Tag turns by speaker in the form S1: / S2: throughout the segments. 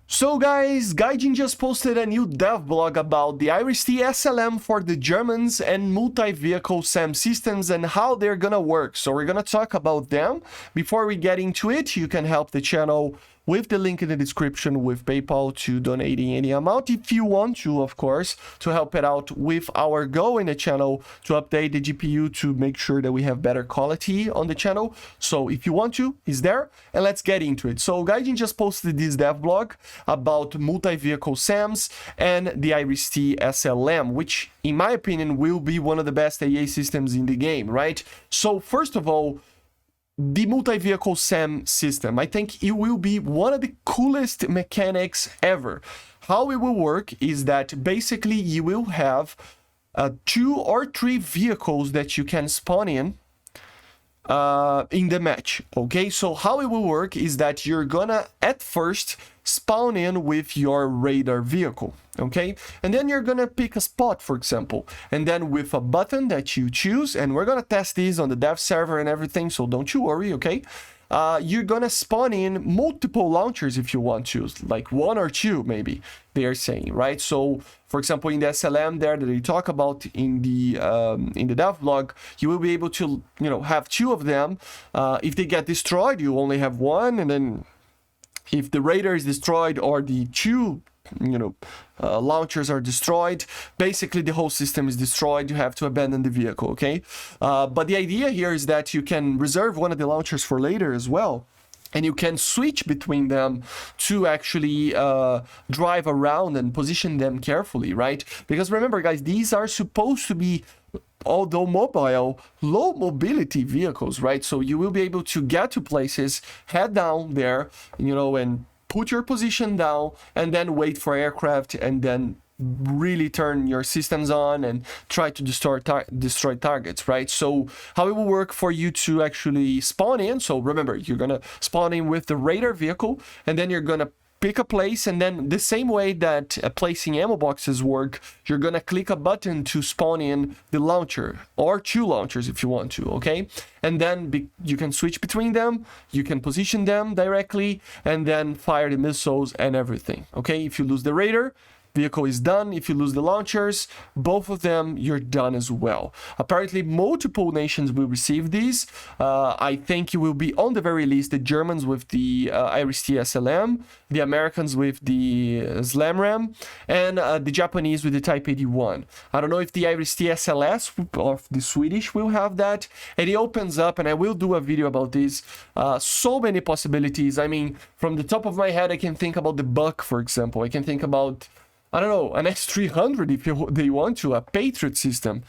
S1: So guys, Gaijin just posted a new dev blog about the Iris-T SLM for the Germans and multi-vehicle SAM systems and how they're gonna work. So we're gonna talk about them. Before we get into it, you can help the channel with the link in the description with PayPal to donating any amount if you want to, of course, to help it out with our goal in the channel to update the GPU to make sure that we have better quality on the channel. So if you want to, it's there, and let's get into it. So Gaijin just posted this dev blog about multi-vehicle SAMs and the Iris-T SLM, which in my opinion will be one of the best AA systems in the game, right? So first of all, the multi-vehicle SAM system, I think it will be one of the coolest mechanics ever. How it will work is that basically you will have 2 or 3 vehicles that you can spawn in the match. Okay, so how it will work is that you're gonna at first spawn in with your radar vehicle, okay, and then you're gonna pick a spot, for example, and then with a button that you choose, and we're gonna test this on the dev server and everything, so don't you worry, okay. You're gonna spawn in multiple launchers if you want to, like 1 or 2 maybe they are saying, right? So for example, in the SLM there that they talk about in the dev blog, you will be able to, you know, have 2 of them. If they get destroyed, you only have 1, and then if the radar is destroyed or the 2 launchers are destroyed, basically the whole system is destroyed. You have to abandon the vehicle, okay? But the idea here is that you can reserve one of the launchers for later as well, and you can switch between them to actually drive around and position them carefully, right? Because remember, guys, these are supposed to be, although mobile, low mobility vehicles, right? So you will be able to get to places, head down there, you know, and put your position down, and then wait for aircraft, and then really turn your systems on and try to destroy targets, right? So how it will work for you to actually spawn in, so remember, you're gonna spawn in with the radar vehicle, and then you're gonna pick a place, and then the same way that placing ammo boxes work, you're gonna click a button to spawn in the launcher, or 2 launchers if you want to, okay? And then you can switch between them, you can position them directly, and then fire the missiles and everything, okay? If you lose the radar, vehicle is done. If you lose the launchers, both of them, you're done as well. Apparently multiple nations will receive these. I think it will be on the very least the Germans with the Iris-T SLM, the Americans with the SLAM-RAM, and the Japanese with the Type 81. I don't know if the Iris-T SLS or the Swedish will have that, and it opens up, and I will do a video about this, so many possibilities. I mean, from the top of my head, I can think about the Buck, for example. I can think about, I don't know, an S300 if they want to, a Patriot system,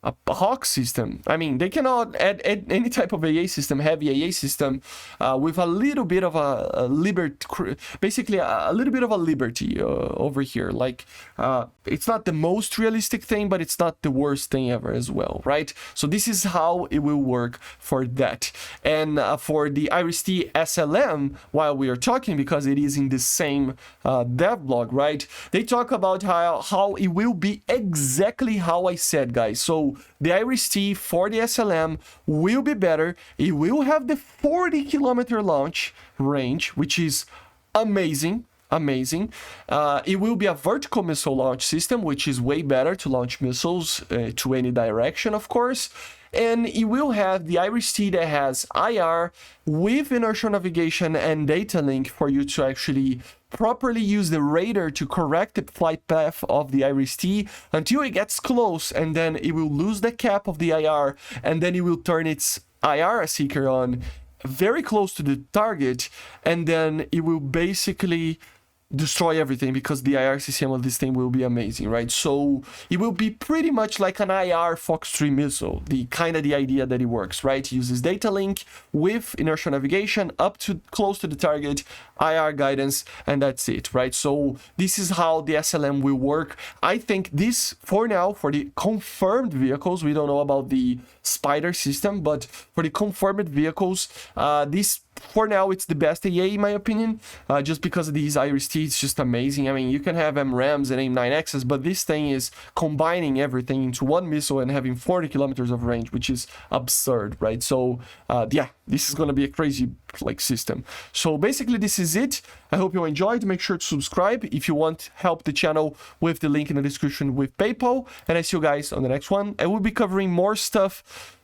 S1: a Hawk system. I mean, they cannot add any type of AA system, heavy AA system, with a little bit of a liberty, basically a little bit of a liberty over here. Like, it's not the most realistic thing, but it's not the worst thing ever as well, right? So this is how it will work for that. And for the Iris-T SLM, while we are talking, because it is in the same dev blog, right? They talk about how it will be exactly how I said, guys. So the Iris-T for the SLM will be better. It will have the 40-kilometer launch range, which is amazing. It will be a vertical missile launch system, which is way better to launch missiles to any direction, of course. And it will have the Iris-T that has IR with inertial navigation and data link for you to actually properly use the radar to correct the flight path of the Iris-T until it gets close, and then it will lose the cap of the IR, and then it will turn its IR seeker on very close to the target, and then it will basically destroy everything, because the IR CCM of this thing will be amazing, right? So it will be pretty much like an IR Fox 3 missile, the idea that it works, right? It uses data link with inertial navigation up to close to the target, IR guidance, and that's it, right? So this is how the SLM will work. I think this, for now, for the confirmed vehicles, we don't know about the Spider system, but for the confirmed vehicles, this for now, it's the best AA in my opinion, just because of these IRIS-T, it's just amazing. I mean, you can have MRAMs and AIM-9Xs, but this thing is combining everything into one missile and having 40 kilometers of range, which is absurd, right? So, yeah, this is gonna be a crazy, like, system. So basically, this is it. I hope you enjoyed. Make sure to subscribe if you want help the channel with the link in the description with PayPal, and I see you guys on the next one. I will be covering more stuff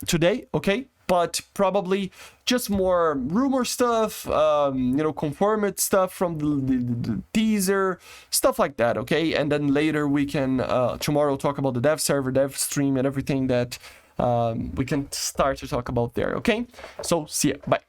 S1: today, okay? But probably just more rumor stuff, you know, confirmed stuff from the teaser, stuff like that, okay? And then later we can, tomorrow, talk about the dev server, dev stream, and everything that we can start to talk about there, okay? So, see ya, bye.